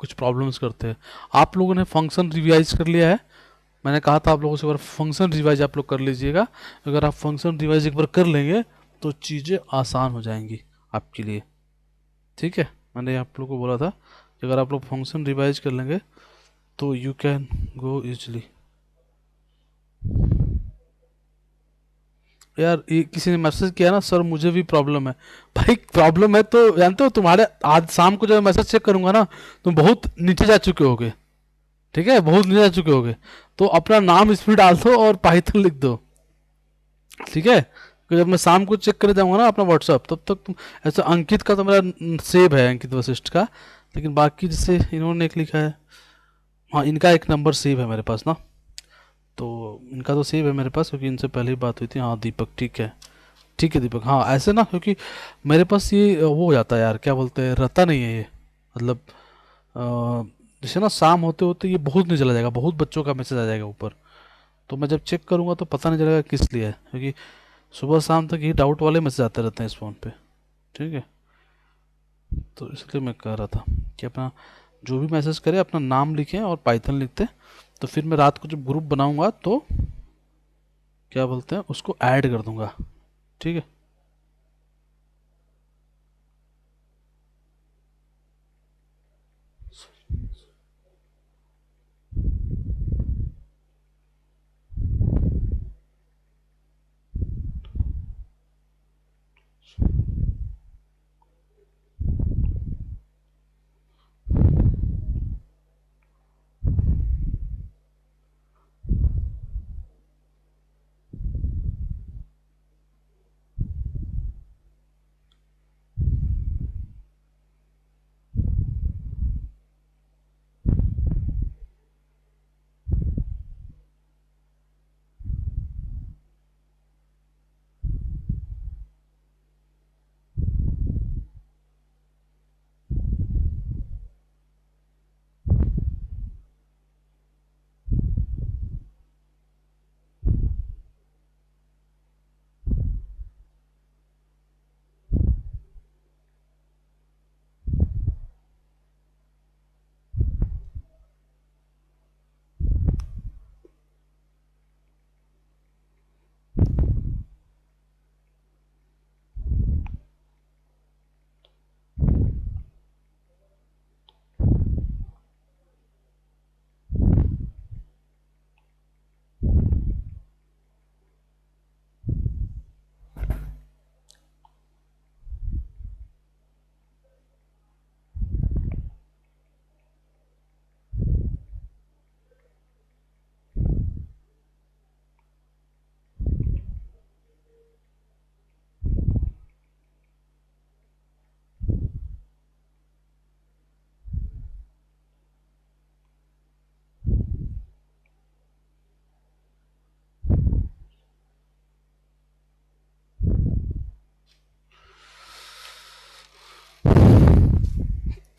कुछ प्रॉब्लम्स करते हैं। आप लोगों ने फंक्शन रिवाइज कर लिया है? मैंने कहा था आप लोगों से एक बार फंक्शन रिवाइज आप लोग कर लीजिएगा। अगर आप फंक्शन रिवाइज एक बार कर लेंगे तो चीज़ें आसान हो जाएंगी आपके लिए। ठीक है, मैंने आप लोग को बोला था कि अगर आप लोग फंक्शन रिवाइज कर लेंगे तो यू कैन गो इजली। यार ये किसी ने मैसेज किया ना, सर मुझे भी प्रॉब्लम है। भाई प्रॉब्लम है तो जानते हो, तुम्हारे आज शाम को जब मैसेज चेक करूंगा ना, तुम बहुत नीचे जा चुके होगे। ठीक है, बहुत नीचे जा चुके होगे। तो अपना नाम इसमें डाल दो और पाइथन लिख दो। ठीक है, तो जब मैं शाम को चेक कर जाऊंगा ना अपना व्हाट्सअप, तब तक तुम ऐसा अंकित का तो मेरा सेव है, अंकित वशिष्ठ का। लेकिन बाकी जैसे इन्होंने एक लिखा है, हाँ इनका एक नंबर सेव है मेरे पास ना, तो इनका तो सेव है मेरे पास क्योंकि इनसे पहले ही बात हुई थी। हाँ दीपक, ठीक है। ठीक है दीपक, हाँ ऐसे ना, क्योंकि मेरे पास ये वो हो जाता है यार, क्या बोलते हैं, रहता नहीं है ये। मतलब जैसे ना शाम होते होते ये बहुत नहीं चला जाएगा, बहुत बच्चों का मैसेज आ जाएगा ऊपर। तो मैं जब चेक करूंगा तो पता नहीं चलेगा किस लिए है, क्योंकि सुबह शाम तक ये डाउट वाले मैसेज आते रहते हैं इस फ़ोन पे। ठीक है, तो इसलिए मैं कह रहा था कि अपना जो भी मैसेज करे अपना नाम लिखें और पाइथन लिखते, तो फिर मैं रात को जब ग्रुप बनाऊंगा तो क्या बोलते हैं उसको ऐड कर दूंगा। ठीक है।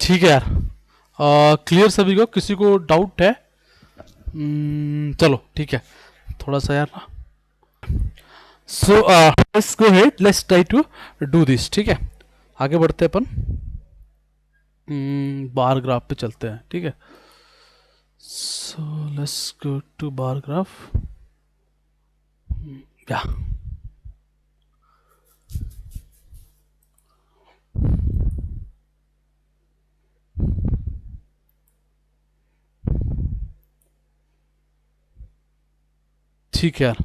ठीक है यार, क्लियर सभी को, किसी को डाउट है? चलो ठीक है, थोड़ा सा यार ना, so let's go ahead, let's try to do this. ठीक है, आगे बढ़ते हैं अपन। बार ग्राफ पे चलते हैं। ठीक है, so let's go to bar graph. या ठीक है यार,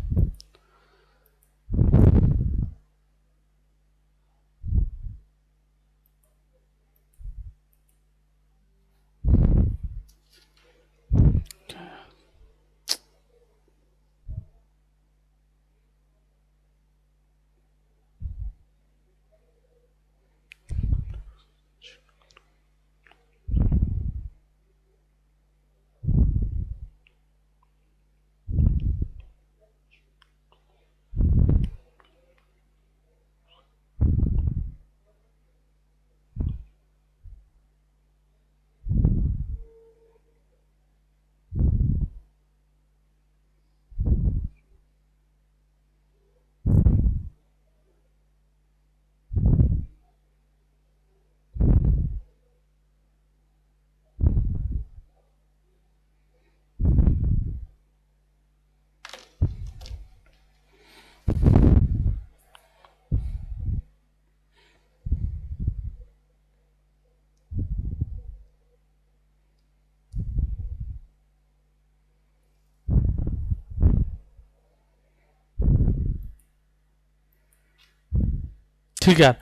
ठीक है यार।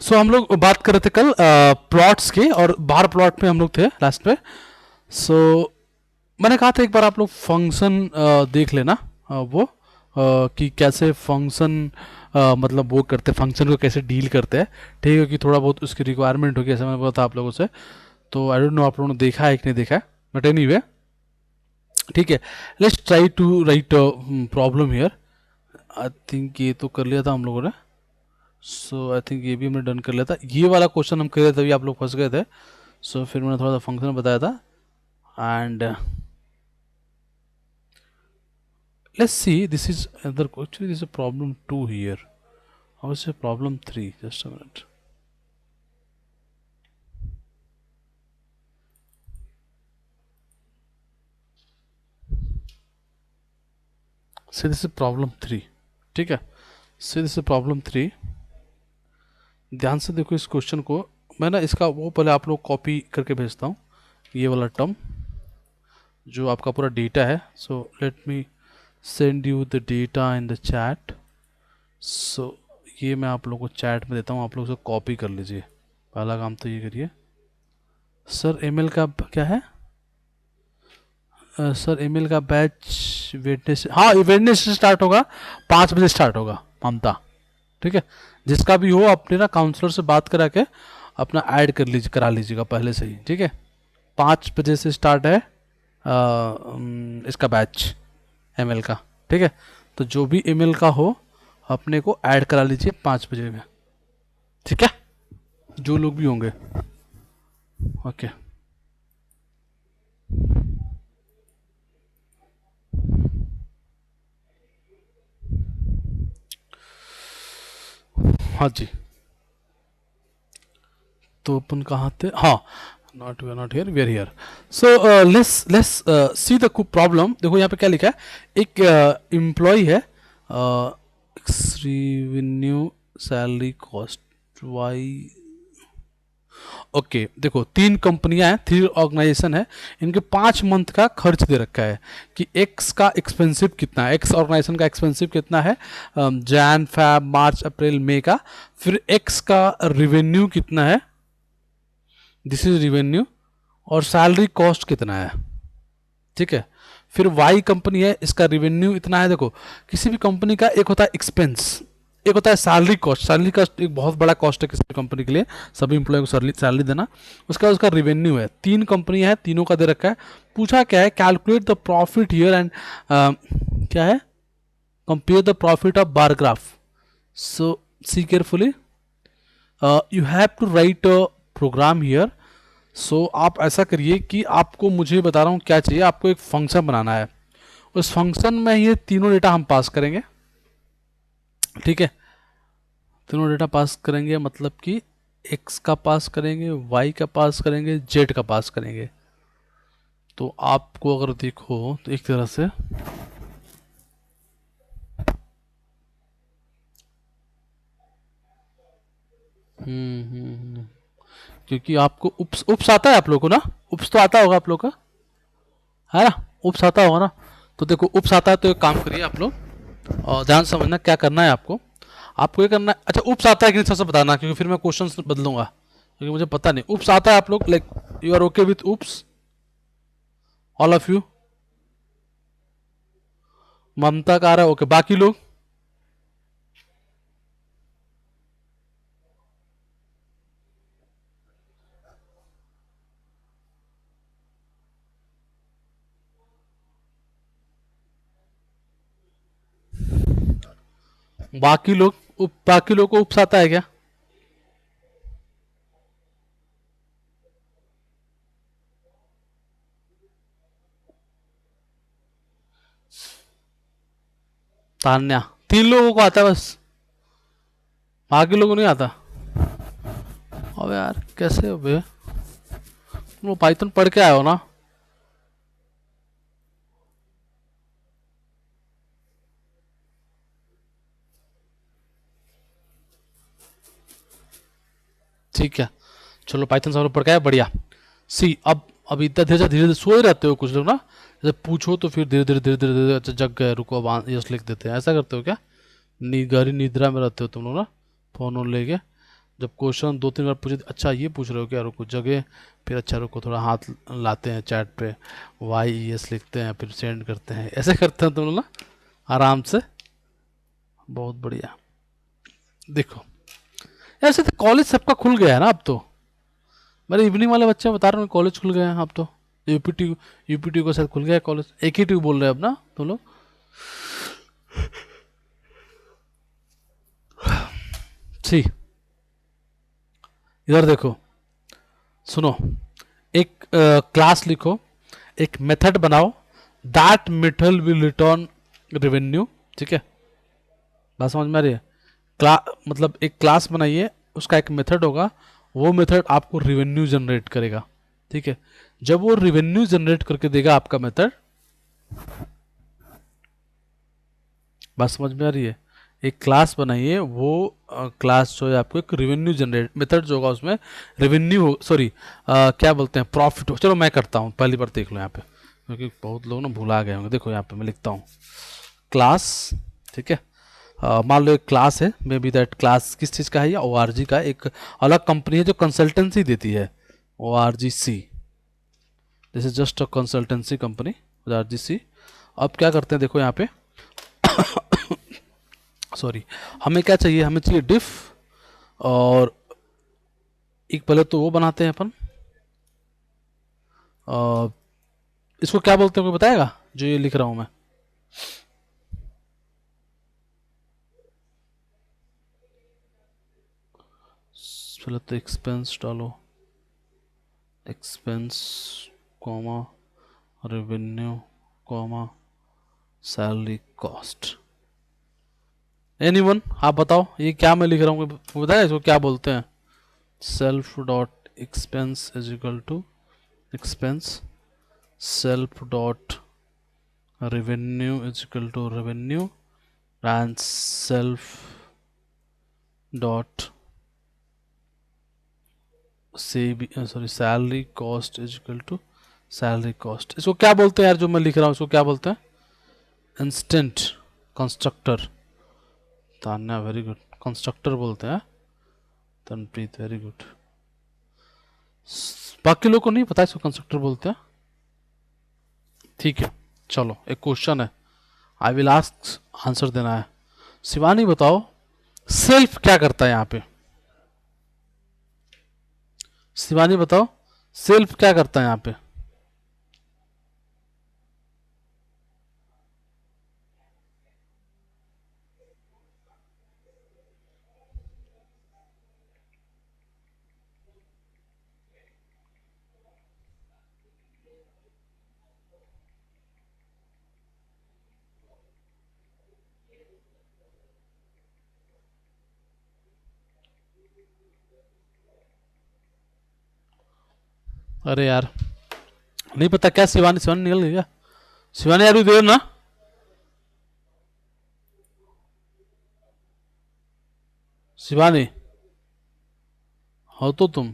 सो हम लोग बात कर रहे थे कल प्लॉट्स के, और बाहर प्लॉट में हम लोग थे लास्ट पे। सो मैंने कहा था एक बार आप लोग फंक्शन देख लेना, वो कि कैसे फंक्शन मतलब वो करते, फंक्शन को कैसे डील करते हैं। ठीक है, कि थोड़ा बहुत उसकी रिक्वायरमेंट होगी, ऐसा मैंने बोला था आप लोगों से। तो आई डोंट नो आप लोगों ने देखा है कि नहीं देखा है, बट एनीवे ठीक है। Let's try to write problem here. I think ये तो कर लिया था हम लोगों ने। सो आई थिंक ये भी हमने डन कर लिया था। ये वाला क्वेश्चन हम कर रहे थे, तभी आप लोग फंस गए थे। सो फिर मैंने थोड़ा सा फंक्शन बताया था। And let's see, this is another, actually this is a problem 2 here. How is a problem 3? Just a minute. See, this is problem 3. ठीक है, see this is problem 3. ध्यान से देखो इस क्वेश्चन को। मैं ना इसका वो पहले आप लोग कॉपी करके भेजता हूँ, ये वाला टर्म जो आपका पूरा डेटा है। So let me send you the data in the chat. So ये मैं आप लोगों को चैट में देता हूँ, आप लोग उसे कॉपी कर लीजिए। पहला काम तो ये करिए। सर एमएल का क्या है? सर ईमेल का बैच वेडनेस, हाँ वेडनेस से स्टार्ट होगा, 5 बजे स्टार्ट होगा ममता। ठीक है, जिसका भी हो अपने ना काउंसलर से बात करा के अपना ऐड कर लीजिए, करा लीजिएगा पहले से ही। ठीक है, 5 बजे से स्टार्ट है इसका बैच एमएल का। ठीक है, तो जो भी एमएल का हो अपने को ऐड करा लीजिए 5 बजे में। ठीक है, जो लोग भी होंगे। ओके हाँ जी, तो अपन कहाँ थे? हाँ, not we are not here, we are here. So let's see the problem. देखो यहाँ पे क्या लिखा है, एक एम्प्लॉय है, revenue salary cost Y. Okay देखो, 3 कंपनियां हैं, 3 ऑर्गेनाइजेशन है, इनके 5 मंथ का खर्च दे रखा है कि एक्स का एक्सपेंसिव कितना है, एक्स ऑर्गेनाइजेशन का एक्सपेंसिव कितना है जैन फैब मार्च अप्रैल मई का, फिर एक्स का रिवेन्यू कितना है, दिस इज रिवेन्यू, और सैलरी कॉस्ट कितना है। ठीक है, फिर वाई कंपनी है, इसका रिवेन्यू इतना है। देखो किसी भी कंपनी का एक होता है एक्सपेंस, एक होता है सैलरी कॉस्ट। सैलरी कॉस्ट एक बहुत बड़ा कॉस्ट है किसी भी कंपनी के लिए, सभी इंप्लॉय को सैलरी देना। उसका उसका रिवेन्यू है, 3 कंपनी है, तीनों का दे रखा है। पूछा क्या है, calculate the profit here and क्या है, compare the profit of bar graph. So see carefully, you have to write a program here. So आप ऐसा करिए कि आपको, मुझे बता रहा हूँ क्या चाहिए, आपको एक फंक्शन बनाना है। उस फंक्शन में ये तीनों डेटा हम पास करेंगे। ठीक है, तीनों डेटा पास करेंगे, मतलब कि एक्स का पास करेंगे, वाई का पास करेंगे, जेड का पास करेंगे। तो आपको अगर देखो तो एक तरह से क्योंकि आपको उप्स उप्स आता है आप लोगों को ना, उप्स तो आता होगा आप लोग का, है ना? उप्स आता होगा ना? तो देखो उप्स आता है तो एक काम करिए आप लोग, और ध्यान से समझना क्या करना है आपको। आपको ये करना है, अच्छा उप्स आता है कि नहीं सबसे बताना, क्योंकि फिर मैं क्वेश्चन बदलूंगा, क्योंकि मुझे पता नहीं। उप्स आता है आप लोग, like you are okay with oops, all of you? Mamata का आ रहा है, ओके। बाकी लोग? बाकी लोग बाकी लोग को उप्स आता है क्या? तान्या, 3 लोगों को आता है बस, बाकी लोगों को नहीं आता? अबे यार कैसे हो बे, तुम लोग पाइथन पढ़ के आए हो ना? ठीक है, चलो पाइथन सब लोग पढ़ के आए, बढ़िया। सी अब इतना धीरे धीरे सो ही रहते हो कुछ लोग ना, जैसे पूछो तो फिर धीरे धीरे धीरे धीरे धीरे, अच्छा जग गए, रुको अब यस लिख देते हैं, ऐसा करते हो क्या? गहरी निद्रा में रहते हो तुम लोग ना, फोन वोन लेके। जब क्वेश्चन 2-3 बार पूछे, अच्छा ये पूछ रहे हो क्या, रुको जगह, फिर अच्छा रुको थोड़ा हाथ लाते हैं चैट पे, YES लिखते हैं, फिर सेंड करते हैं, ऐसे करते हैं तुम लोग ना आराम से। बहुत बढ़िया। देखो ऐसे तो कॉलेज सबका खुल गया है ना अब तो, मेरे इवनिंग वाले बच्चे बता रहे हैं कॉलेज खुल गए हैं अब तो। यूपीटी यूपीटी को शायद खुल गया है कॉलेज, एक ही ट्यू बोल रहे हैं अब ना तुम लोग। सी, इधर देखो, सुनो, एक क्लास लिखो, एक मेथड बनाओ, that method will return revenue, ठीक है, बात समझ में आ रही है। क्ला मतलब एक क्लास बनाइए, उसका एक मेथड होगा, वो मेथड आपको रेवेन्यू जनरेट करेगा, ठीक है। जब वो रेवेन्यू जनरेट करके देगा आपका मेथड, बात समझ में आ रही है, एक क्लास बनाइए, वो क्लास जो है आपको एक रेवेन्यू जनरेट मेथड जो होगा उसमें रेवेन्यू हो, सॉरी क्या बोलते हैं, प्रॉफिट हो। चलो मैं करता हूँ, पहली बार देख लो यहाँ पे, क्योंकि बहुत लोग ना भुला गए होंगे। देखो यहाँ पे मैं लिखता हूँ क्लास, ठीक है। मान लो एक क्लास है, मे बी दैट क्लास किस चीज़ का है, या ORG का, एक अलग कंपनी है जो कंसल्टेंसी देती है, ORGC, this is just a consultancy company, ORGC। अब क्या करते हैं, देखो यहाँ पे, सॉरी, हमें क्या चाहिए, हमें चाहिए डिफ, और एक पहले तो वो बनाते हैं अपन, अ, इसको क्या बोलते हैं कोई बताएगा, जो ये लिख रहा हूँ मैं। पहले तो एक्सपेंस डालो, expense comma revenue comma salary cost. Anyone, आप बताओ ये क्या मैं लिख रहा हूँ, बताया इसको क्या बोलते हैं। Self dot expense is equal to expense, self dot revenue is equal to revenue, and self dot sorry salary cost is equal to salary cost. इसको क्या बोलते हैं यार, जो मैं लिख रहा हूँ इसको क्या बोलते हैं, instant constructor. Tanya very good, constructor बोलते हैं। तनप्रीत वेरी गुड, बाकी लोग को नहीं पता इसको कंस्ट्रक्टर बोलते हैं, ठीक है। चलो एक क्वेश्चन है, आई विल आस्क, आंसर देना है। शिवानी बताओ, सेल्फ क्या करता है यहाँ पे, शिवानी बताओ सेल्फ क्या करता है यहाँ पे। अरे यार नहीं पता क्या, शिवानी, शिवानी निकल गई क्या, शिवानी यार देर ना, शिवानी हो तो तुम,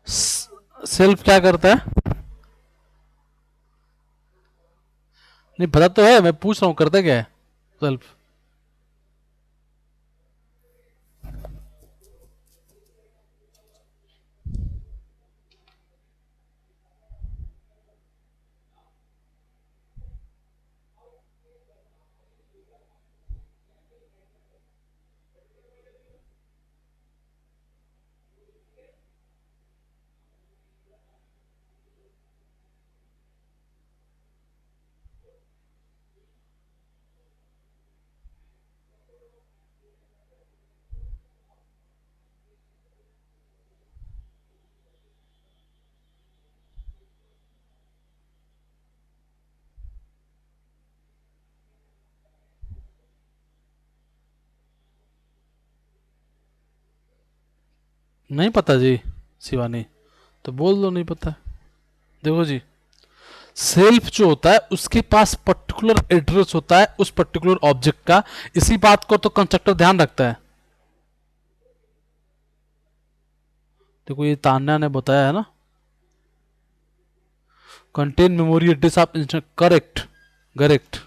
सेल्फ क्या करता है, नहीं पता तो है, मैं पूछ रहा हूँ करता क्या है सेल्फ। नहीं पता जी शिवानी, तो बोल दो नहीं पता। देखो जी, सेल्फ जो होता है उसके पास पर्टिकुलर एड्रेस होता है उस पर्टिकुलर ऑब्जेक्ट का, इसी बात को तो कंस्ट्रक्टर ध्यान रखता है। देखो ये तान्या ने बताया है ना, contain memory address of instant, correct, correct.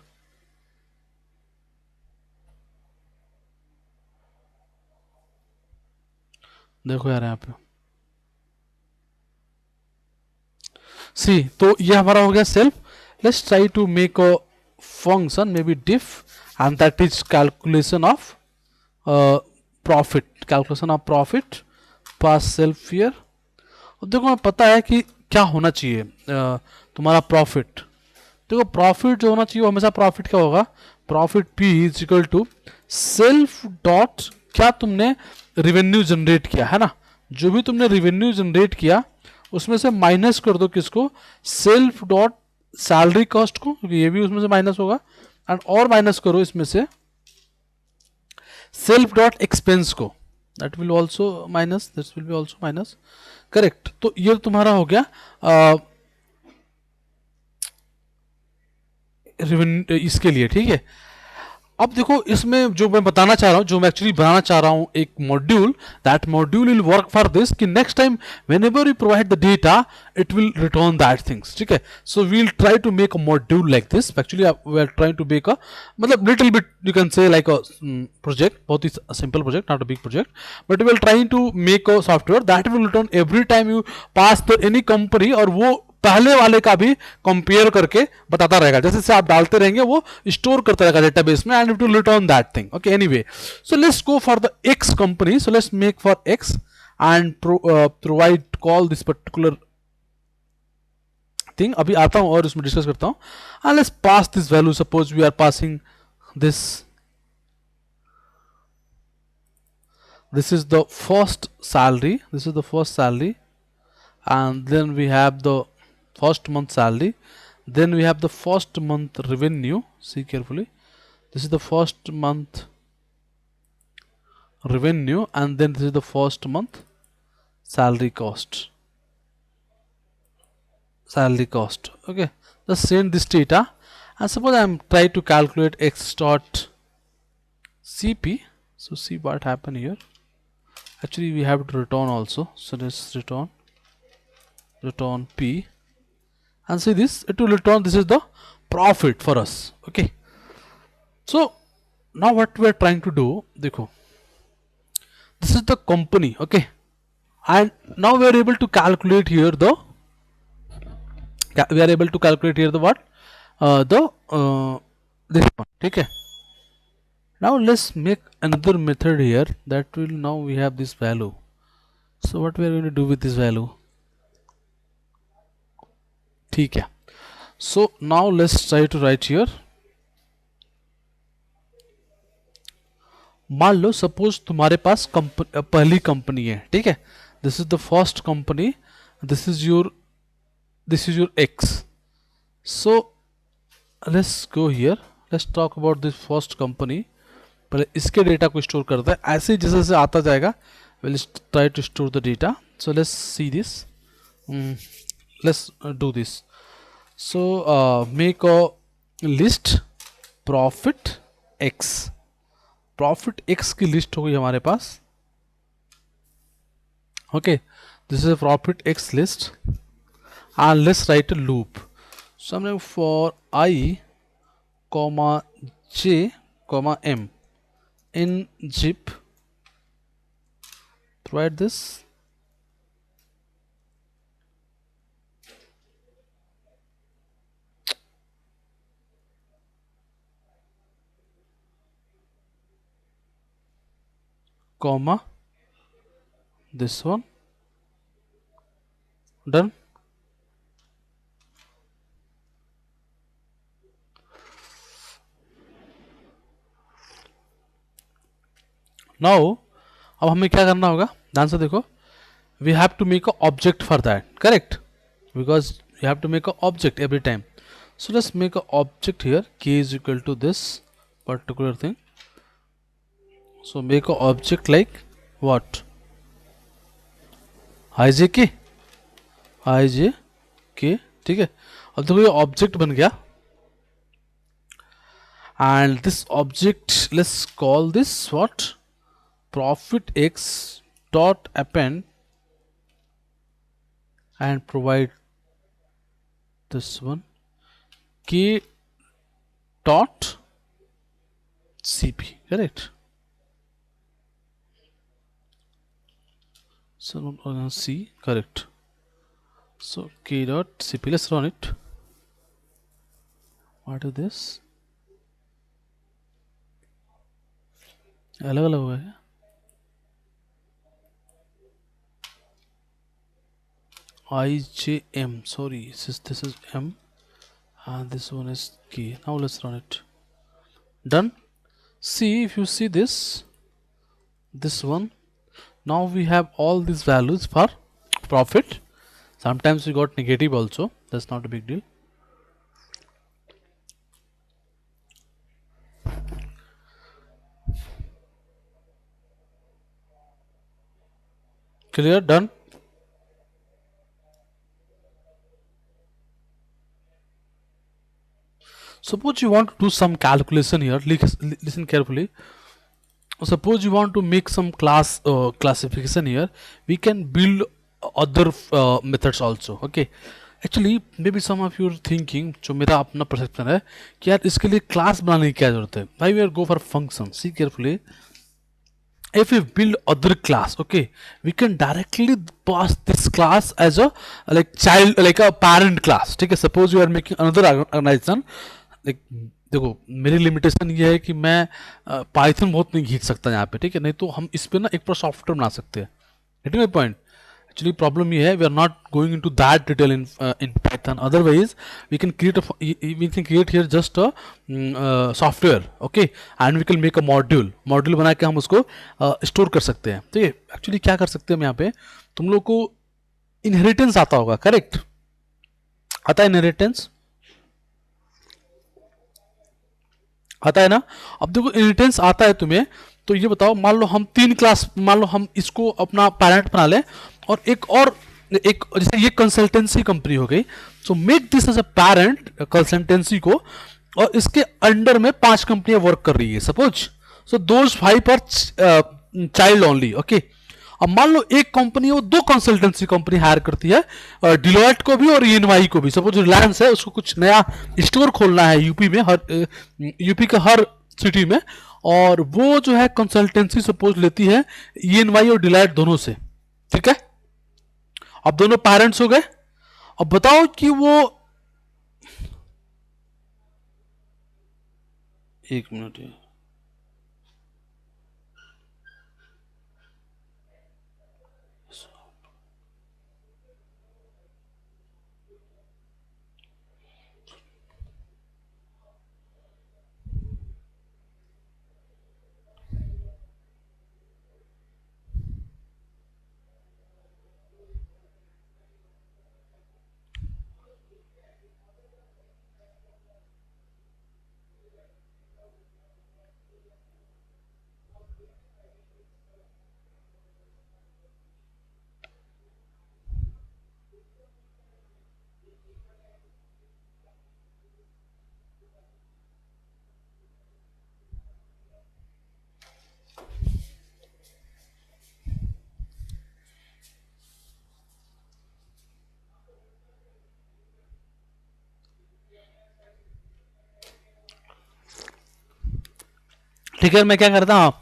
देखो यार यहाँ पे सी, तो ये हमारा हो गया self. Let's try to make a function maybe def and that is calculation of profit, calculation of profit pass self here. और देखो हमें पता है कि क्या होना चाहिए तुम्हारा प्रॉफिट. देखो प्रॉफिट जो होना चाहिए वो हमेशा प्रॉफिट क्या होगा, profit P is equal to self dot क्या तुमने रिवेन्यू जनरेट किया है ना, जो भी तुमने रिवेन्यू जनरेट किया उसमें से माइनस कर दो किसको, सेल्फ डॉट सैलरी कॉस्ट को, क्योंकि ये भी उसमें से माइनस होगा. एंड और माइनस करो इसमें से सेल्फ डॉट एक्सपेंस को, that will also minus, this will be also minus. Correct. तो ये तुम्हारा हो गया रेवेन्यू इसके लिए. ठीक है. अब देखो इसमें जो मैं बताना चाह रहा हूँ, जो मैं एक्चुअली बनाना चाह रहा हूँ एक module, that module will work for this कि next time whenever you provide the data it will return that things. ठीक है. So we will try to make a module like this. Actually we are trying to make a मतलब little bit you can say like a project, बहुत ही simple project, not a big project, but we are trying to make a software that will return every time you pass the any company, और वो पहले वाले का भी compare करके बताता रहेगा. जैसे जैसे आप डालते रहेंगे वो स्टोर करता रहेगा डेटाबेस में and it will return that thing. Okay. Anyway, so let's go for the X company. So let's make for X and provide call this particular thing. अभी आता हूं और इसमें डिस्कस करता हूं. And let's pass this value. Suppose we are passing this, this is the first salary, this is the first salary, and then we have the first month salary, then we have the first month revenue. See carefully, this is the first month revenue, and then this is the first month salary cost, salary cost. Okay, just send this data, and suppose I am trying to calculate x dot cp. So see what happened here. Actually we have to return also, so let's return p, and see this, it will return this is the profit for us. Okay. So now what we are trying to do, देखो this is the company. Okay. And now we are able to calculate here the what the this one. Okay. Now let's make another method here that will, now we have this value. So what we are going to do with this value, ठीक है. So now let's try to write here. मान लो suppose तुम्हारे पास पहली company है. ठीक है. This is the first company, this is your x. So let's go here, let's talk about this first company. पहले इसके डेटा को स्टोर करता है, ऐसे ही जैसे जैसे आता जाएगा will try to store the data. So let's see this, let's do this. So make a list profit X. Profit X की लिस्ट हो गई हमारे पास. Okay, this is profit X list and let's write a loop. So हमने for I comma J comma M in zip provide this comma this one, done. Now अब हमें क्या करना होगा, ध्यान से देखो. We have to make a object for that, correct? Because you have to make a object every time. So let's make a object here. K is equal to this particular thing. So make a object like what? IJK, IJK. ठीक है. अब देखो ये object बन गया. And this object, let's call this what? Profit x dot append and provide this one k dot cp, correct? So C, correct. So k dot cp, let's run it. What is this? अलग अलग हुआ है. IJM, sorry, this is M and this one is K. Now let's run it. Done. See, if you see this one, now we have all these values for profit. Sometimes we got negative also, that's not a big deal. Clear? Done. Suppose you want to do some calculation here. Listen carefully. Suppose you want to make some classification here. We can build other methods also. Okay. Actually, maybe some of you are thinking, जो मेरा अपना perception है कि यार इसके लिए class बनाने की क्या जरूरत है? Why we are go for function? See carefully. If we build other class, okay, we can directly pass this class as a like child, like a parent class. ठीक है, suppose you are making another organization, like देखो मेरी limitation ये है कि मैं Python बहुत नहीं खींच सकता यहाँ पे, ठीक है, नहीं तो हम इस पे ना एक पूरा सॉफ्टवेयर बना सकते हैं. Getting my point. Actually problem ये है, we are not going into that detail in Python. Otherwise we can create here just a software, okay, and we can make a module बना के हम उसको स्टोर कर सकते हैं. ठीक है, एक्चुअली क्या कर सकते हैं हम यहाँ पे, तुम लोग को इनहेरिटेंस आता होगा, करेक्ट? आता है इनहेरिटेंस, आता है ना? अब देखो इनहेरिटेंस आता है तुम्हें, तो ये बताओ, मान लो हम 3 क्लास, मान लो हम इसको अपना पेरेंट बना लें और एक जैसे ये कंसल्टेंसी कंपनी हो गई, so make this as a parent consultancy को, और इसके अंडर में 5 कंपनियां वर्क कर रही है suppose. So those 5 are child only, okay. अब मान लो एक कंपनी वो 2 कंसल्टेंसी कंपनी हायर करती है, डिलॉयट को भी और ईएनवाई को भी. सपोज रिलायंस है, उसको कुछ नया स्टोर खोलना है यूपी में, यूपी के हर सिटी में, और वो जो है कंसल्टेंसी सपोज लेती है ईएनवाई और डिलॉयट दोनों से. ठीक है, अब दोनों पेरेंट्स हो गए. अब बताओ कि वो, एक मिनट, ठीक है, मैं क्या करता हूँ,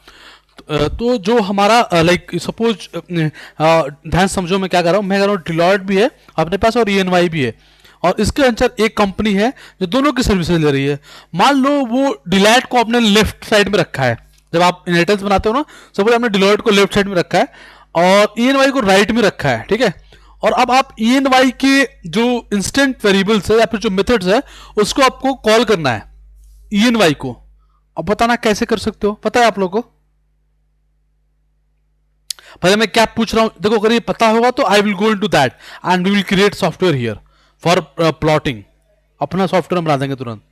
तो जो हमारा लाइक सपोज ध्यान समझो मैं क्या कर रहा हूँ, मैं कह रहा हूँ डिलॉयट भी है अपने पास और ईएनवाई भी है, और इसके अंदर एक कंपनी है जो दोनों की सर्विसेज ले रही है. मान लो वो डिलॉयट को अपने लेफ्ट साइड में रखा है, जब आप इनहेरिटेंस बनाते हो ना, सपोज आपने डिलॉयट को लेफ्ट साइड में रखा है और ईएनवाई को राइट में रखा है, ठीक है. और अब आप ईएनवाई के जो इंस्टेंट वेरिएबल्स है या फिर जो मेथड्स है उसको आपको कॉल करना है ईएनवाई को. अब बताना कैसे कर सकते हो, पता है आप लोगों को? पहले मैं क्या पूछ रहा हूं, देखो अगर ये पता होगा तो I will go into that and we will create software here for plotting. अपना सॉफ्टवेयर हम बना देंगे तुरंत.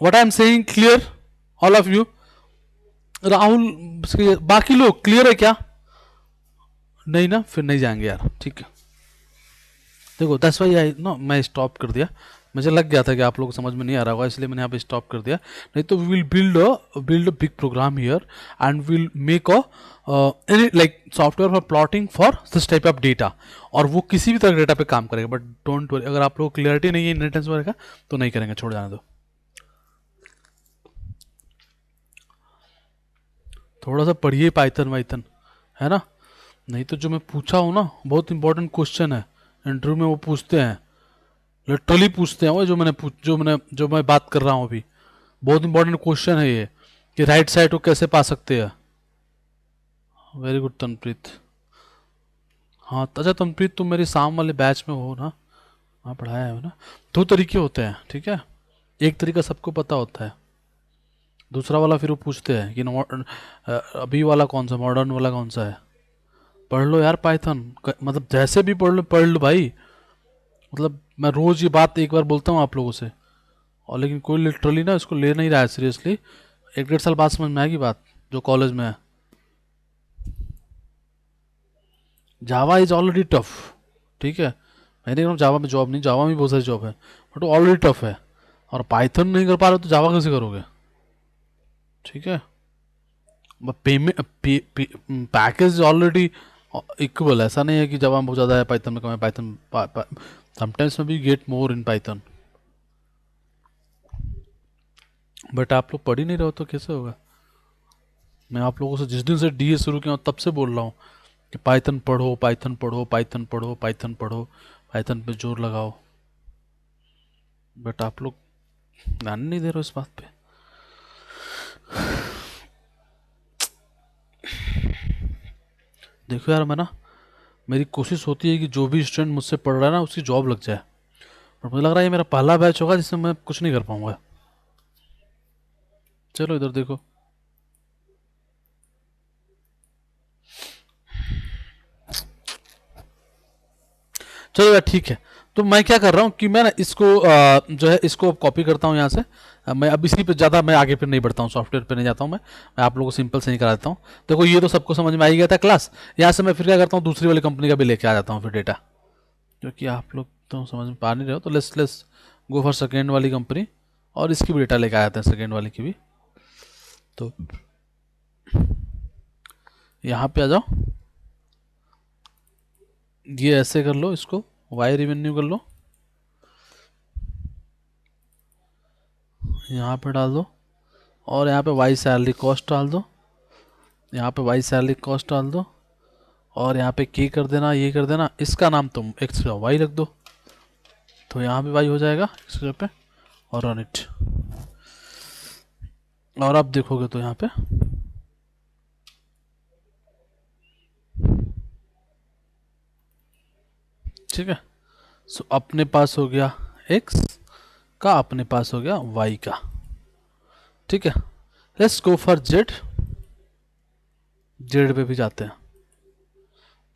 What I am saying clear all of you? Rahul, बाकी लोग क्लियर है क्या? नहीं ना, फिर नहीं जाएंगे यार. ठीक है, देखो दैट्स व्हाई आई नो मैं स्टॉप कर दिया. मुझे लग गया था कि आप लोगों को समझ में नहीं आ रहा होगा, इसलिए मैंने यहाँ पे स्टॉप कर दिया. नहीं तो we will build a big program here and will make a any like software for plotting for this type of data, और वो किसी भी तरह डेटा पे काम करेगा. बट डोंट वरी, अगर आप लोग को क्लियरिटी नहीं है इनहेरिटेंस वगैरह का तो नहीं करेंगे, छोड़ जाने दो. थोड़ा सा पढ़िए पाइथन वाइथन, है ना. नहीं तो जो मैं पूछा हूँ ना, बहुत इंपॉर्टेंट क्वेश्चन है, इंटरव्यू में वो पूछते हैं, लिटरली पूछते हैं वो, जो मैं बात कर रहा हूँ अभी, बहुत इंपॉर्टेंट क्वेश्चन है ये, कि राइट साइड को कैसे पा सकते हैं। Very good Tanpreet. हाँ अच्छा तनप्रीत, तुम मेरी शाम वाले बैच में हो ना? हाँ पढ़ाया है ना। दो तरीके होते हैं, ठीक है, एक तरीका सबको पता होता है, दूसरा वाला फिर वो पूछते हैं कि अभी वाला कौन सा, मॉडर्न वाला कौन सा है। पढ़ लो यार पाइथन, मतलब जैसे भी पढ़ लो भाई। मतलब मैं रोज ये बात एक बार बोलता हूँ आप लोगों से, और लेकिन कोई लिटरली ना इसको ले नहीं रहा है सीरियसली। 1 1.5 साल बाद समझ में आएगी बात, जो कॉलेज में है। जावा इज ऑलरेडी टफ, ठीक है, मैं नहीं कह रहा हूँ जावा में जॉब नहीं, जावा में बहुत सारी जॉब है, बट वो ऑलरेडी टफ है। और पाइथन नहीं कर पा रहे हो तो जावा कैसे करोगे? ठीक है, पेमेंट पैकेज ऑलरेडी इक्वल, ऐसा नहीं है कि जावा में बहुत ज़्यादा है, पाइथन में कम है। पाइथन समटाइम्स में भी get more in Python, but आप लोग पढ़ ही नहीं रहे हो तो कैसे होगा? मैं आप लोगों से जिस दिन से डीए शुरू किया हूँ तब से बोल रहा हूँ कि पाइथन पढ़ो, पाइथन पढ़ो, पाइथन पढ़ो, पाइथन पढ़ो, पाइथन पे जोर लगाओ, बट आप लोग ध्यान नहीं दे रहे हो इस बात पे। देखो यार, मैं ना, मेरी कोशिश होती है कि जो भी स्टूडेंट मुझसे पढ़ रहा है ना उसकी जॉब लग जाए, पर मुझे लग रहा है ये मेरा पहला बैच होगा जिसमें मैं कुछ नहीं कर पाऊंगा। चलो इधर देखो, चलो यार ठीक है। तो मैं क्या कर रहा हूँ कि मैं ना इसको जो है इसको कॉपी करता हूँ यहाँ से। मैं अब इसी पे ज़्यादा मैं आगे फिर नहीं बढ़ता हूँ, सॉफ्टवेयर पे नहीं जाता हूँ मैं आप लोगों को सिंपल से नहीं करा देता हूँ। देखो ये तो सबको समझ में आ ही गया था क्लास। यहाँ से मैं फिर क्या करता हूँ, दूसरी वाली कंपनी का भी लेके आ जाता हूँ फिर डेटा, क्योंकि आप लोग तो समझ में पा नहीं रहे हो। तो लेस गो फॉर सेकेंड वाली कंपनी, और इसकी भी डेटा लेके आ जाते हैं, सेकेंड वाली की भी। तो यहाँ पे आ जाओ, ये ऐसे कर लो, इसको वाई रिवेन्यू कर लो, यहाँ पे डाल दो, और यहाँ पे वाई सैलरी कॉस्ट डाल दो, यहाँ पे वाई सैलरी कॉस्ट डाल दो, और यहाँ पे के कर देना, ये कर देना, इसका नाम तुम एक्स वाई रख दो, तो यहाँ भी वाई हो जाएगा इस जगह पे, और रन इट। और आप देखोगे तो यहाँ पे ठीक है। सो अपने पास हो गया एक्स का, अपने पास हो गया वाई का, ठीक है। Let's go for Z, Z पे भी जाते हैं,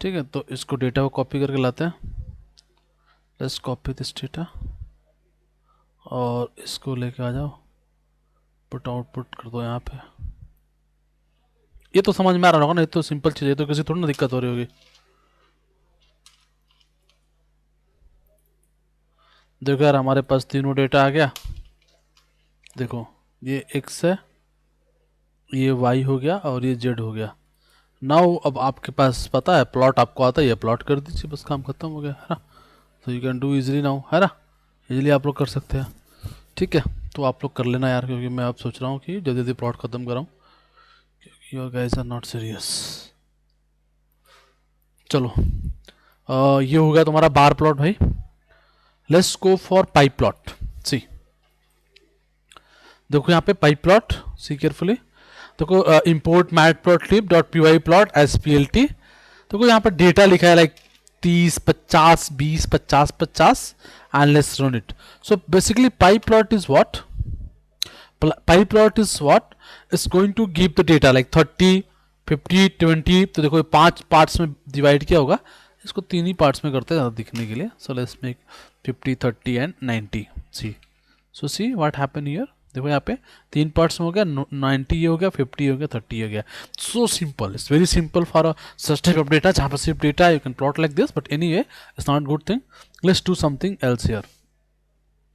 ठीक है। तो इसको डेटा को कॉपी करके लाते हैं, लेट्स कॉपी दिस डेटा, और इसको लेके आ जाओ, पुट आउटपुट कर दो यहाँ पे। ये तो समझ में आ रहा होगा ना, ये तो सिंपल चीज़ है, तो किसी थोड़ी ना दिक्कत हो रही होगी। देखो यार हमारे पास तीनों डेटा आ गया, देखो ये एक्स है, ये वाई हो गया, और ये जेड हो गया। नाउ अब आपके पास पता है प्लॉट, आपको आता है, ये प्लॉट कर दीजिए, बस काम खत्म हो गया, है ना। तो you can do easily now, है ना, इजीली आप लोग कर सकते हैं, ठीक है। तो आप लोग कर लेना यार, क्योंकि मैं अब सोच रहा हूँ कि जल्दी जल्दी प्लॉट खत्म कराऊँ, क्योंकि your guys are not serious. चलो ये हो गया तुम्हारा बार प्लॉट भाई। Let's go for pie plot. See देखो यहाँ पे पाई प्लॉट, सी केयरफुली, देखो import matplotlib dot P Y plot as P L T. देखो यहाँ पर डेटा लिखा है like 30 50 20 50 50, and let's run it. So basically pie plot is what, pie plot is what is going to give the data like 30 50 20। तो देखो 5 parts में divide किया होगा, इसको 3 ही पार्ट्स में करते हैं ज़्यादा दिखने के लिए। So let's make 50 30 and 90। See so see what happen here, देखो यहाँ पे 3 पार्ट्स में हो गया, 90 ये हो गया, 50 हो गया, 30 हो गया। So simple, it's very simple for a such type of data, जहाँ पर सिर्फ data you can plot like this, but any way it's not good thing. Let's do something else here,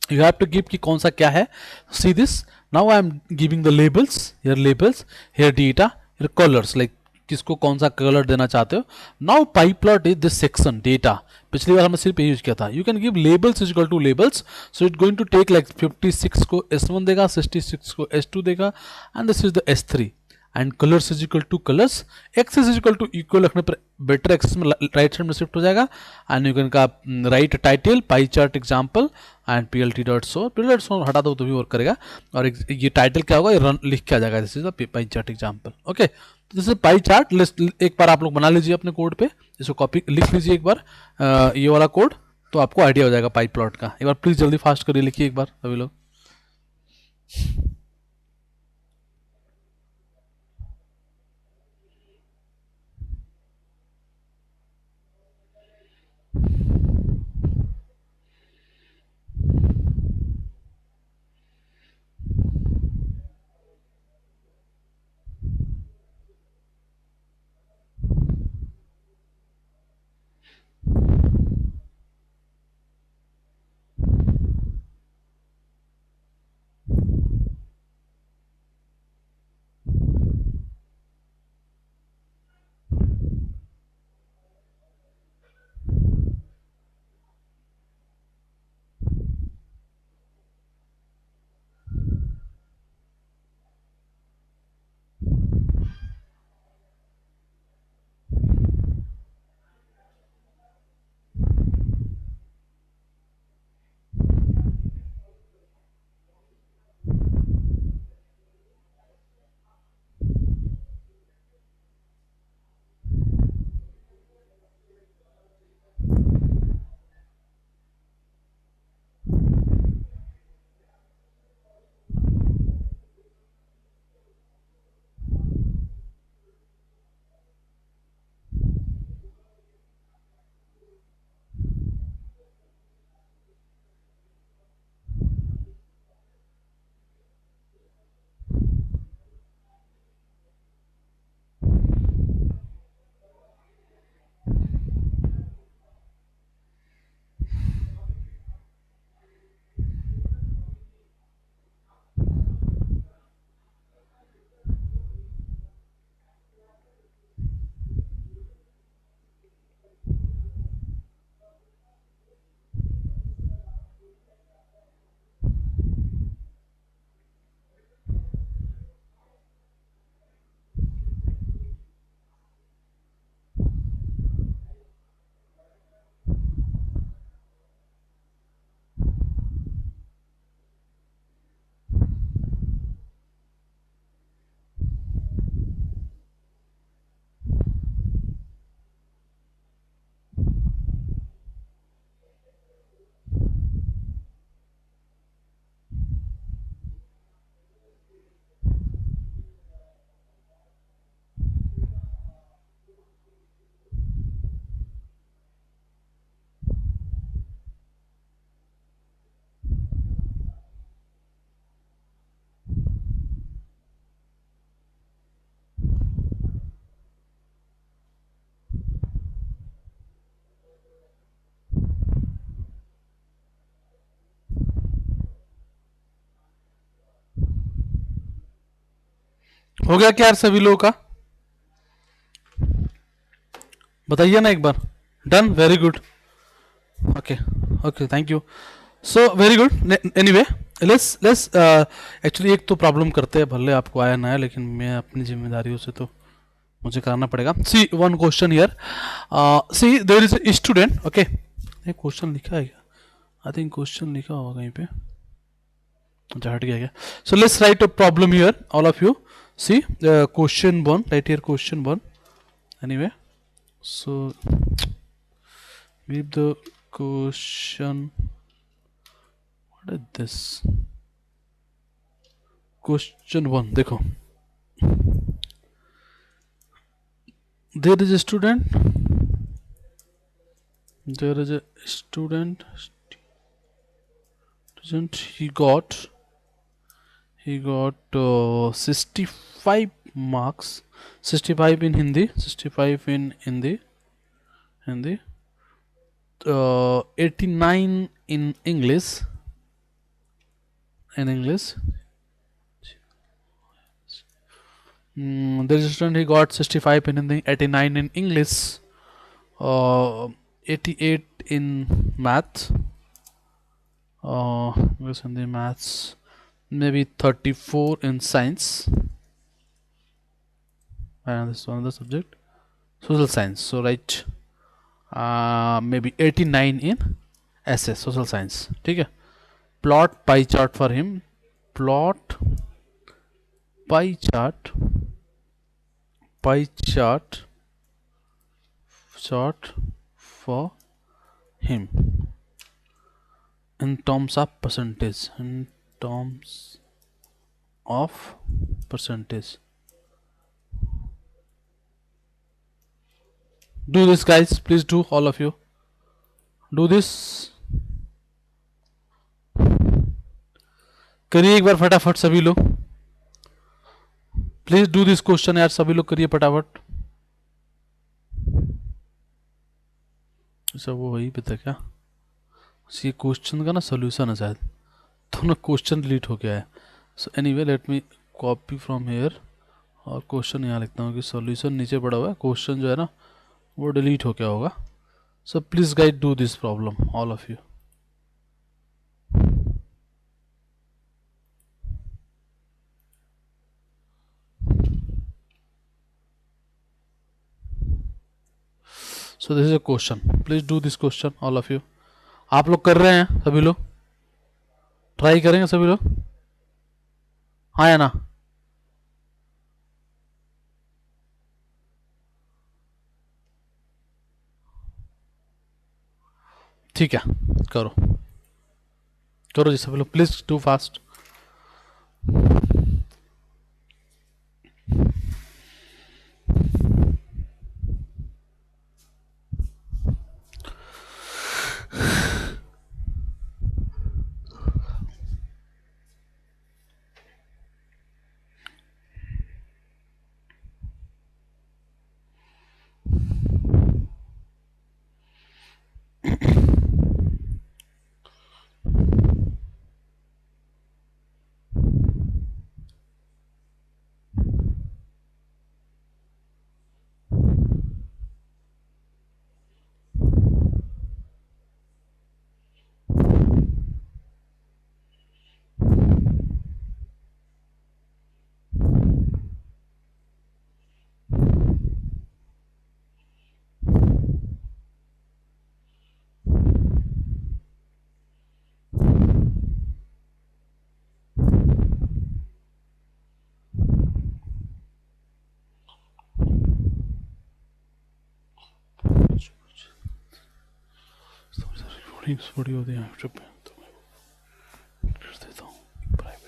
you have to give कि कौन सा क्या है। see this, now I am giving the labels, here labels, here data, here colors, like किसको कौन सा colour देना चाहते हो। now pyplot is this section data, पिछली बार हमने सिर्फ ये यूज किया था। you can give labels is equal to labels, so it's going to take like 56 को S1 देगा, 66 को S2 देगा, and this is the S3, and colors is equal to colors, axes is equal to इक्वल रखने पर better axes में right side में shift हो जाएगा। एंड यू कैन का write title pie chart example and P L T dot show, P L dot show हटा दो तो भी वर्क करेगा। और ये टाइटल क्या होगा, ये रन लिख के आ जाएगा, this is the pi chart example. Okay, तो जैसे पाई चार्ट लिस्ट एक बार आप लोग बना लीजिए अपने कोड पे, इसको कॉपी लिख लीजिए एक बार ये वाला कोड, तो आपको आइडिया हो जाएगा पाई प्लॉट का। एक बार प्लीज जल्दी फास्ट करिए, लिखिए एक बार सभी लोग। हो गया क्या यार सभी लोगों का? बताइए ना एक बार। Done, very good. Okay okay, thank you. So very good. Anyway, let's actually एक तो प्रॉब्लम करते हैं, भले आपको आया ना आया, लेकिन मैं अपनी जिम्मेदारियों से तो मुझे करना पड़ेगा। See one question here, see there is a student. Okay, एक क्वेश्चन लिखा है क्या? आई थिंक क्वेश्चन लिखा होगा कहीं पे, अच्छा हट गया क्या? So let's write a problem here all of you. See question one, write here question one. Anyway, so give the question, what is this? Question one, देखो, there is a student, there is a student, he got 65 marks, 65 in Hindi, 65 in Hindi, 89 in English, the student he got 65 in Hindi, 89 in English, 88 in math, Hindi maths, maybe 34 in science, and this one other subject, social science. So write maybe 89 in SS social science. ठीक है. Plot pie chart for him. Plot pie chart. Pie chart for him in terms of percentage. In terms of percentage. Do this, guys. Please do, all of you. Do this. करिए एक बार फटाफट सभी लोग. Please do this question यार, सभी लोग करिए फटाफट. अच्छा वो वही पे था क्या? ये क्वेश्चन का ना सोल्यूशन है शायद, तो ना क्वेश्चन डिलीट हो गया है. So anyway let me copy from here और क्वेश्चन यहाँ लिखता हूँ कि सॉल्यूशन नीचे पड़ा हुआ है, क्वेश्चन जो है ना वो डिलीट हो गया होगा. So please guide do this problem all of you. So this is a question, please do this question all of you. आप लोग कर रहे हैं सभी लोग? ट्राई करेंगे सभी लोग? हाँ या ना? ठीक है, करो करो जी सभी लोग, प्लीज डू फास्ट. थोड़ी होती है तो मैं कर देता हूँ प्राइवेट.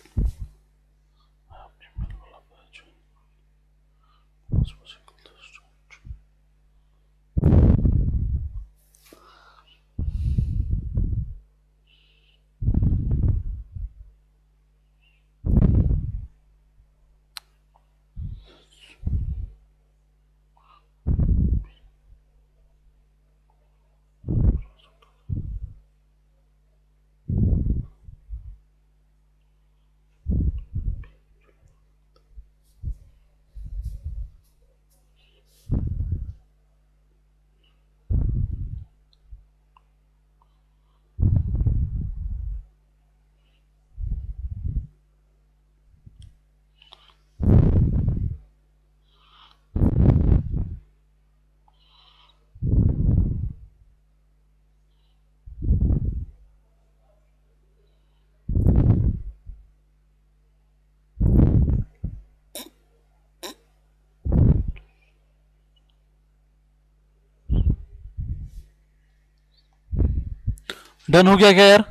डन हो गया क्या यार?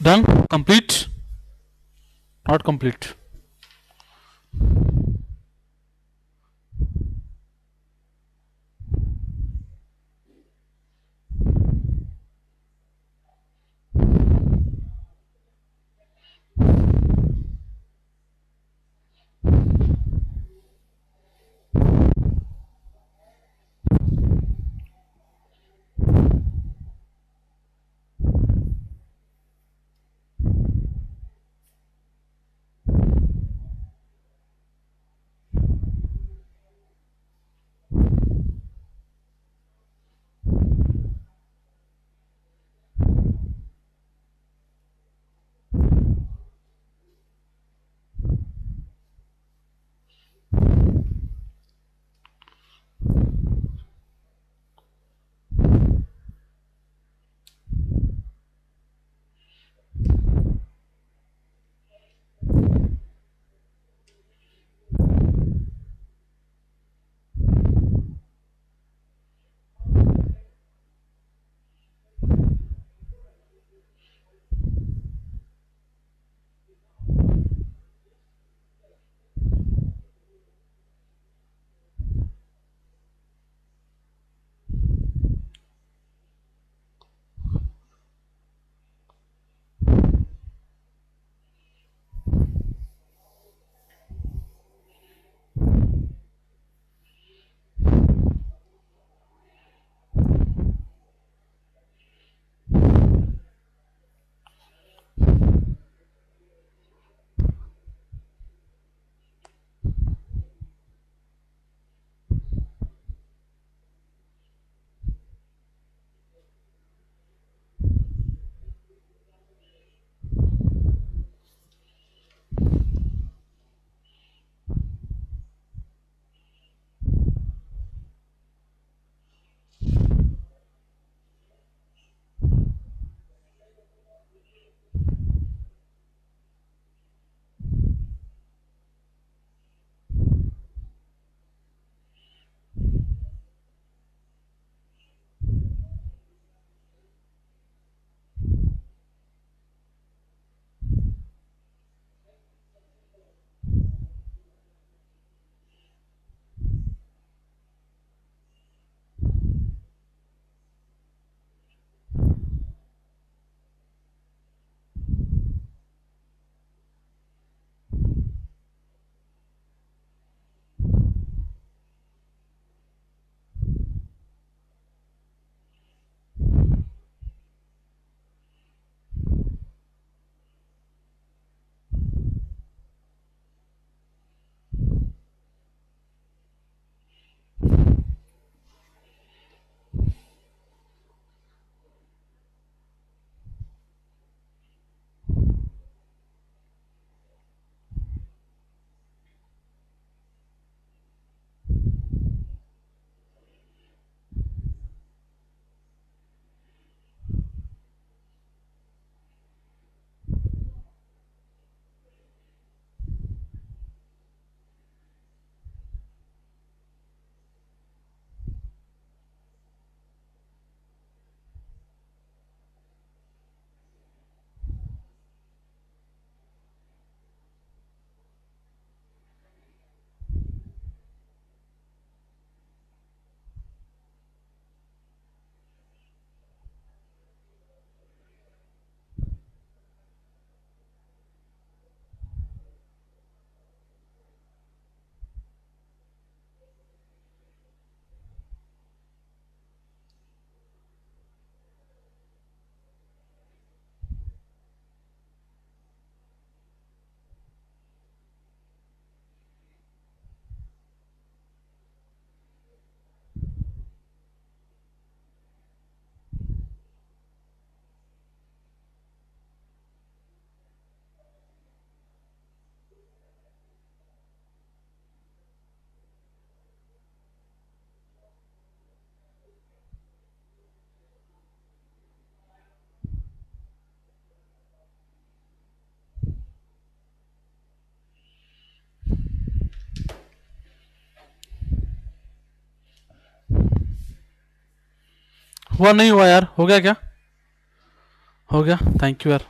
डन? कंप्लीट? Not complete? हुआ नहीं हुआ यार, हो गया क्या? हो गया, थैंक यू यार।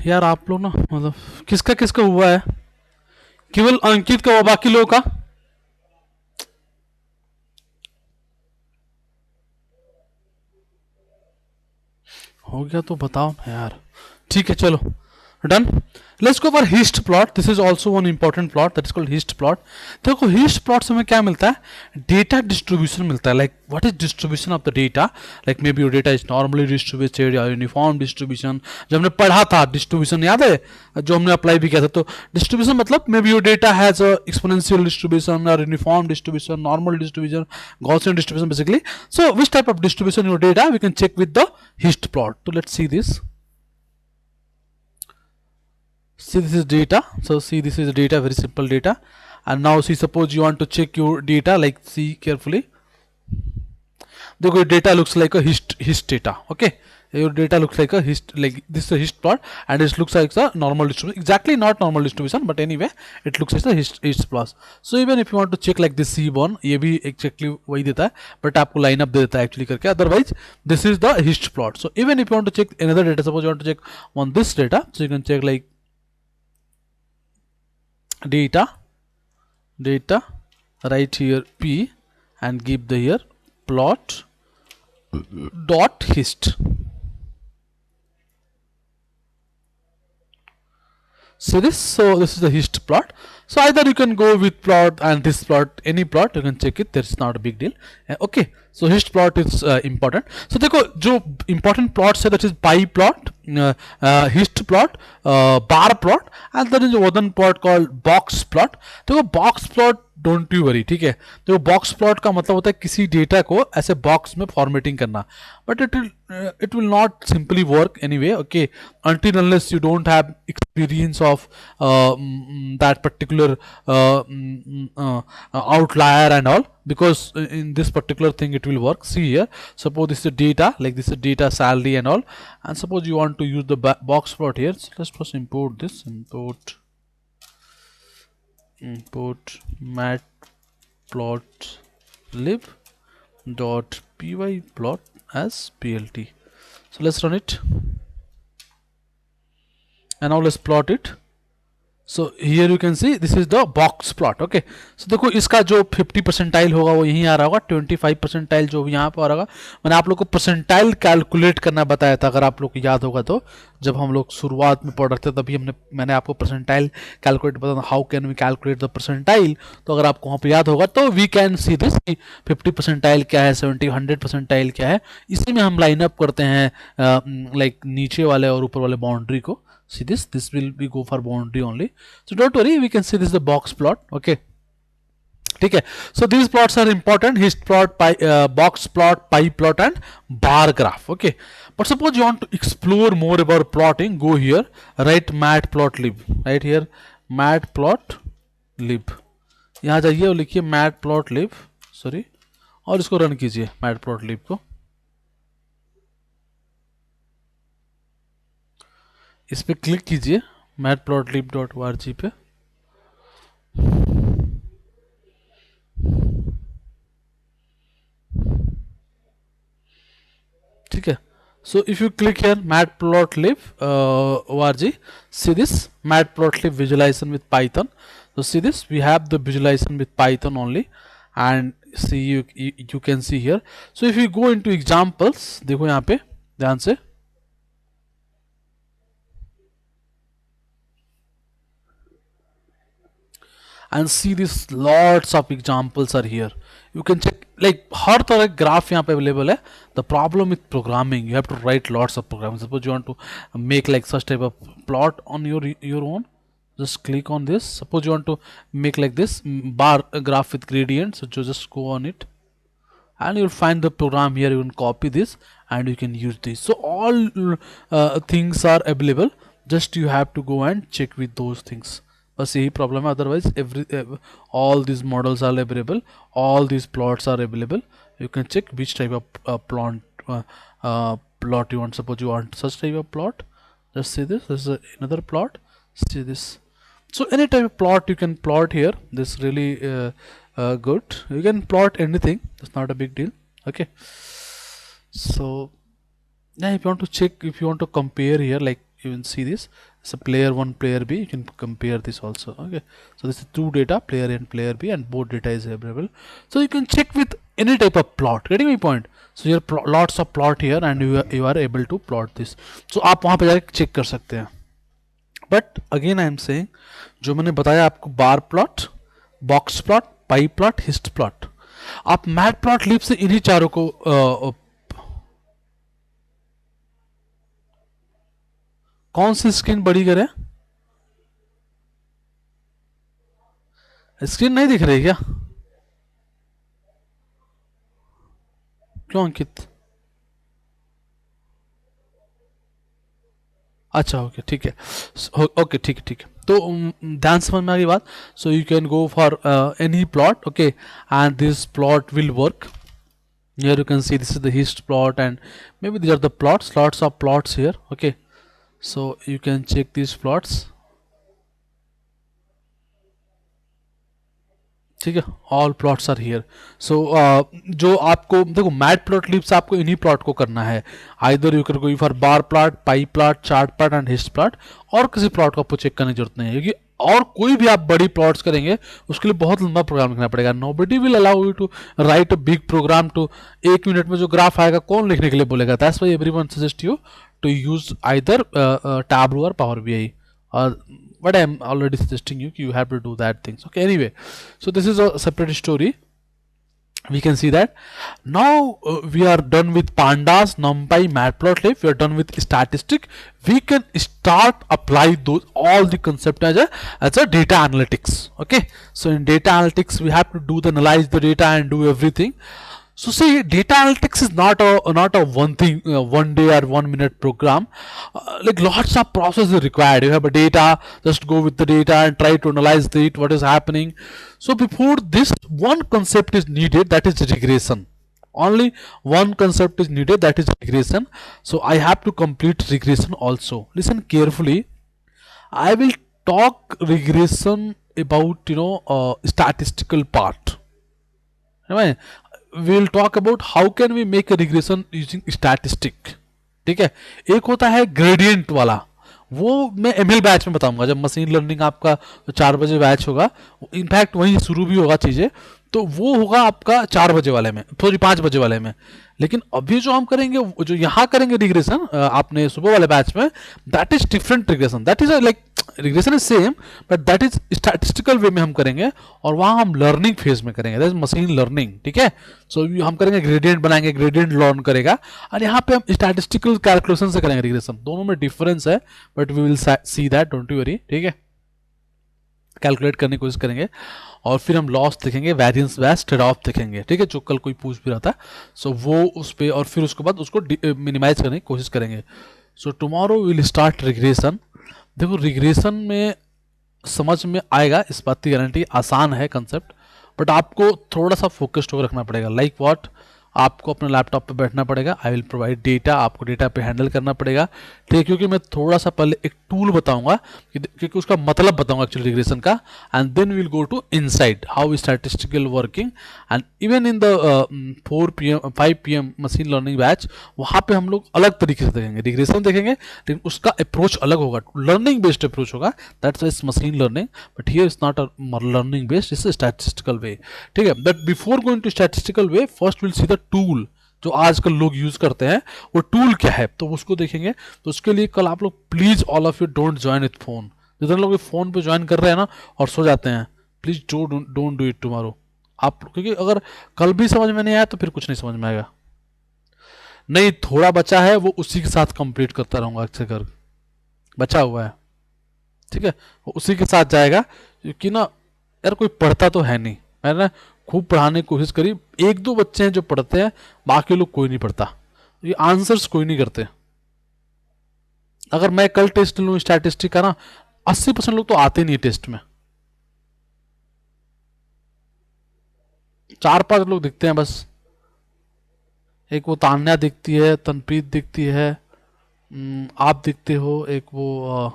यार आप लोग ना मतलब किसका किसका हुआ है? केवल अंकित का हुआ, बाकी लोगों का? हो गया तो बताओ ना यार। ठीक है चलो, done. Let's go for hist plot. This is also one important plot that is called hist plot. देखो हिस्ट प्लॉट से हमें क्या मिलता है? डेटा डिस्ट्रीब्यूशन मिलता है। Like what is distribution of the data? Like may be your data is normally distributed या uniform distribution. जब हमने पढ़ा था डिस्ट्रीब्यूशन, याद है जो हमने अप्लाई भी किया था, तो डिस्ट्रीब्यूशन मतलब may B your data has a exponential distribution और uniform distribution, normal distribution, Gaussian distribution basically. So which type of distribution your data we can check with the hist plot. तो let's see this. See this is data. So see this is data, very simple data. And now see, suppose you want to check your data, like see carefully. देखो data looks like a hist data. Okay, your data looks like a hist, like this is a hist plot, and it looks like a normal distribution. Exactly not normal distribution, but anyway it looks like a hist plot. So even if you want to check like this C1, ये भी exactly वही देता है, but आपको line up दे देता है actually करके. Otherwise this is the hist plot. So even if you want to check another data, suppose you want to check on this data, so you can check like data right here P and give the here plot dot hist. See this? So this is the hist plot. So either you can go with plot and this plot, any plot you can check it, there's not a big deal. Okay, so hist plot is important. So देखो जो important plots है, that is pie plot, hist plot, bar plot, and there is one plot called box plot. देखो box plot don't you worry, ठीक है। तो box plot का मतलब होता है किसी डेटा को ऐसे बॉक्स में फॉर्मेटिंग करना, but it will not simply work anyway, okay, until unless you don't have experience of that particular outlier and all, because in this particular thing it will work. See here, suppose this is data, like this is data, salary and all, and suppose you want to use the box plot here. So let's first import this, import matplotlib dot py plot as plt. So let's run it, and now let's plot it. So here you can see this is the box plot. Okay, so देखो इसका जो 50 percentile होगा वो यहीं आ रहा होगा, 25 percentile जो यहाँ पे आ रहा होगा। मैंने आप लोग को परसेंटाइल कैलकुलेट करना बताया था, अगर आप लोग को याद होगा तो, जब हम लोग शुरुआत में पढ़ रहे थे तभी मैंने आपको परसेंटाइल कैलकुलेट बताया, how can we calculate the percentile. तो अगर आपको वहाँ पे याद होगा तो we can see this 50 percentile क्या है, 70, 100 परसेंटाइल क्या है, इसी में हम लाइन अप करते हैं लाइक नीचे वाले और ऊपर वाले बाउंड्री को। See this will be go for boundary only, so don't worry, we can see this is the box plot. Okay, ठीक है। So these plots are important: hist plot, box plot, pie plot and bar graph. Okay, but suppose you want to explore more about plotting, go here, write matplotlib, right here matplotlib, यहाँ जाइए और लिखिए matplotlib, sorry, और इसको run कीजिए matplotlib को। इस पे क्लिक कीजिए matplotlib.org पे, ठीक है। So if you click here matplotlib org, see this matplotlib visualization with Python. So see this, we have the visualization with Python only, and see you can see here. So if you go into examples, देखो यहाँ पे ध्यान से, and see this lots of examples are here. You can check, like हर तरह graph यहाँ पे available है. The problem with programming, you have to write lots of programs. Suppose you want to make like such type of plot on your own, just click on this. Suppose you want to make like this bar graph with gradients, so just go on it and you'll find the program here. You can copy this and you can use this. So all things are available, just you have to go and check with those things. बस यही problem है, otherwise all these models are available, all these plots are available. You can check which type of plot you want. Suppose you want such type of plot, just see this is another plot, see this. So any type of plot you can plot here. This really good, you can plot anything, it's not a big deal. Okay, so yeah, if you want to check, if you want to compare here, like you can see this, it's a player 1, player B, you can compare this also. Okay, so this is two data, player A and player B, and both data is available, so you can check with any type of plot. Getting my point? So here lots of plot here, and you are able to plot this, so आप वहाँ पे जाके check कर सकते हैं. But again I am saying, जो मैंने बताया आपको, bar plot, box plot, pie plot, hist plot, आप मैट प्लॉट लिप से इन्हीं चारों को कौन सी स्क्रीन बड़ी करें? स्क्रीन नहीं दिख रही क्या? क्यों अंकित? अच्छा, ओके, ठीक है. ओके, ठीक है, ठीक है. तो ध्यान समझ में आ गई बात. So you can go for any plot. Okay, and this plot will work. Here you can see this is the hist plot, and maybe these are the plots, lots of plots here. Okay, so you can check these plots. ठीक है, all plots are here. सो जो आपको देखो, mat plot lips आपको इन्हीं plot को करना है. Either you can go for bar plot, pie plot, chart plot and hist plot. और किसी प्लॉट को आपको चेक करने की जरूरत नहीं है, क्योंकि और कोई भी आप बड़ी प्लॉट्स करेंगे उसके लिए बहुत लंबा प्रोग्राम लिखना पड़ेगा. Nobody will allow you to write a big program to 1 minute में जो ग्राफ आएगा कौन लिखने के लिए बोलेगा. That's why everyone suggest you to use either Tableau और Power BI. But I'm already suggesting you have to do that things. Okay, anyway, so this is a separate story. We can see that now we are done with pandas, numpy, matplotlib. We are done with statistic. We can start apply those all the concept as a data analytics. Okay, so in data analytics we have to analyze the data and do everything. So see, data analytics is not a one thing, 1 day or 1 minute program. Like lots of process is required. You have a data, just go with the data and try to analyze it, what is happening. So before this, one concept is needed, that is regression. Only one concept is needed, that is regression. So I have to complete regression also. Listen carefully. I will talk regression about statistical part. Right? We will talk about how can we make a regression using statistic. ठीक है, एक होता है gradient वाला, वो मैं ML batch में बताऊंगा. जब मशीन लर्निंग आपका 4 बजे बैच होगा, इनफैक्ट वहीं शुरू भी होगा चीजें, तो वो होगा आपका 4 बजे वाले में, सॉरी 5 बजे वाले में. लेकिन अभी जो हम करेंगे, जो यहाँ करेंगे रिग्रेशन आपने सुबह वाले बैच में, that is different regression. That is like regression is same, but that is statistical way में हम करेंगे, और वहाँ हम लर्निंग फेज में करेंगे, दैट इज मशीन लर्निंग. ठीक है, सो हम करेंगे ग्रेडियंट बनाएंगे, ग्रेडियंट लर्न करेगा, और यहाँ पे हम स्टैटिस्टिकल कैलकुलेशन से करेंगे रिग्रेशन. दोनों में डिफरेंस है, but we will see that, don't you worry. ठीक है, कैलकुलेट करने की कोशिश करेंगे, और फिर हम लॉस देखेंगे, वेरिएंस बैच, ट्रेड ऑफ देखेंगे. ठीक है, जो कल कोई पूछ भी रहा था, सो वो उस पर, और फिर उसके बाद उसको मिनिमाइज करने की कोशिश करेंगे. So tomorrow will start regression. देखो, रिग्रेशन में समझ में आएगा, इस बात की गारंटी. आसान है कंसेप्ट, बट आपको थोड़ा सा फोकस्ड होकर रखना पड़ेगा. लाइक व्हाट, आपको अपने लैपटॉप पे बैठना पड़ेगा. आई विल प्रोवाइड डेटा, आपको डेटा पे हैंडल करना पड़ेगा. ठीक है, क्योंकि मैं थोड़ा सा पहले एक टूल बताऊंगा, क्योंकि उसका मतलब बताऊंगा एक्चुअली रिग्रेशन का, and then will go to inside how statistical working. And even in the 4 PM 5 PM machine learning batch, वहाँ पे हम लोग अलग तरीके से देखेंगे, रिग्रेशन देखेंगे, लेकिन उसका अप्रोच अलग होगा, लर्निंग बेस्ड अप्रोच होगा. That's wise machine learning, but here is not a learning based, it's statistical way. ठीक है, but before going to statistical way, first will see the tool जो आजकल लोग यूज करते हैं. वो टूल क्या है, तो उसको देखेंगे. तो उसके लिए कल आप लोग please, all of you, don't join with phone. जितने लोग फोन पे ज्वाइन कर रहे हैं ना और सो जाते हैं, please don't do it tomorrow. आप, क्योंकि अगर कल भी समझ में नहीं आया तो फिर कुछ नहीं समझ में आएगा. नहीं, थोड़ा बचा है, वो उसी के साथ कंप्लीट करता रहूंगा, अच्छे कर बचा हुआ है. ठीक है, वो उसी के साथ जाएगा, क्योंकि ना यार कोई पढ़ता तो है नहीं. मैंने खूब पढ़ाने की कोशिश करी, 1-2 बच्चे हैं जो पढ़ते हैं, बाकी लोग कोई नहीं पढ़ता. ये आंसर्स कोई नहीं करते. अगर मैं कल टेस्ट लूँ स्टैटिस्टिक का ना, 80% लोग तो आते नहीं टेस्ट में. 4-5 लोग दिखते हैं बस. एक वो तान्या दिखती है, तनप्रीत दिखती है, आप दिखते हो, एक वो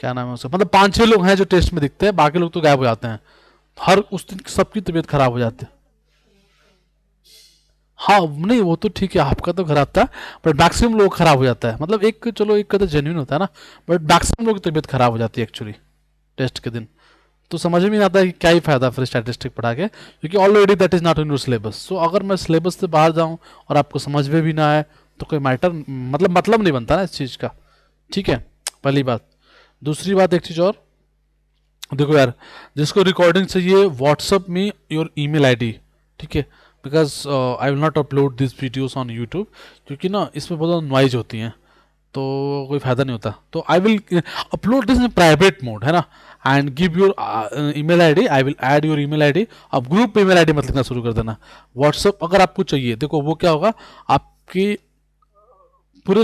क्या नाम है उसका, मतलब 5-6 लोग हैं जो टेस्ट में दिखते हैं, बाकी लोग तो गायब हो जाते हैं. हर उस दिन सबकी तबीयत खराब हो जाती है. हाँ नहीं वो तो ठीक है, आपका तो खराब था, बट मैक्सिमम लोग खराब हो जाता है, मतलब एक चलो एक का तो जेन्युइन होता है ना, बट मैक्सिमम लोग की तबीयत खराब हो जाती है एक्चुअली टेस्ट के दिन। तो समझ में नहीं आता है कि क्या ही फायदा फिर स्टैटिस्टिक पढ़ा के, क्योंकि already that is not in your syllabus. So अगर मैं सिलेबस से बाहर जाऊँ और आपको समझ में भी ना आए तो कोई मैटर मतलब नहीं बनता ना इस चीज़ का। ठीक है, पहली बात। दूसरी बात एक चीज़ और, देखो यार, जिसको रिकॉर्डिंग चाहिए व्हाट्सअप में योर ईमेल आईडी, ठीक है, because I will not upload this videos on YouTube, क्योंकि ना इसमें बहुत ज़्यादा नॉइज होती हैं, तो कोई फायदा नहीं होता। तो I will upload this in private mode, है ना, and give your email ID, I will add your email ID. अब ग्रुप ईमेल आईडी मत लिखना शुरू कर देना। व्हाट्सअप अगर आपको चाहिए, देखो वो क्या होगा, आपकी पूरे